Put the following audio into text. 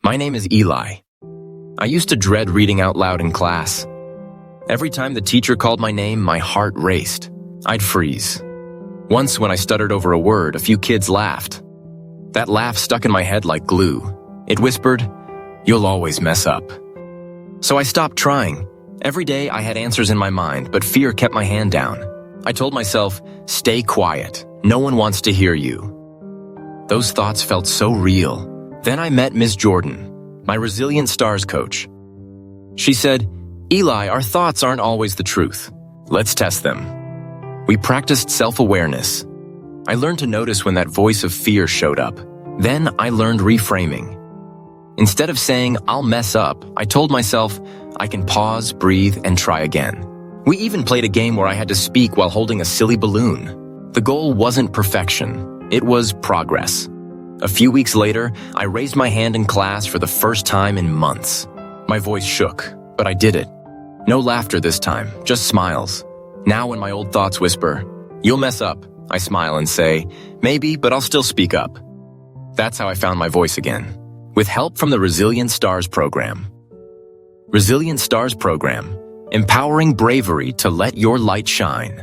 My name is Eli. I used to dread reading out loud in class. Every time the teacher called my name, my heart raced. I'd freeze. Once, when I stuttered over a word, a few kids laughed. That laugh stuck in my head like glue. It whispered, "You'll always mess up." So I stopped trying. Every day I had answers in my mind, but fear kept my hand down. I told myself, "Stay quiet. No one wants to hear you." Those thoughts felt so real. Then I met Ms. Jordan, my Resilient Stars coach. She said, "Eli, our thoughts aren't always the truth. Let's test them." We practiced self-awareness. I learned to notice when that voice of fear showed up. Then I learned reframing. Instead of saying, "I'll mess up," I told myself, "I can pause, breathe, and try again." We even played a game where I had to speak while holding a silly balloon. The goal wasn't perfection. It was progress. A few weeks later, I raised my hand in class for the first time in months. My voice shook, but I did it. No laughter this time, just smiles. Now when my old thoughts whisper, "You'll mess up," I smile and say, "Maybe, but I'll still speak up." That's how I found my voice again, with help from the Resilient Stars program. Resilient Stars program, empowering bravery to let your light shine.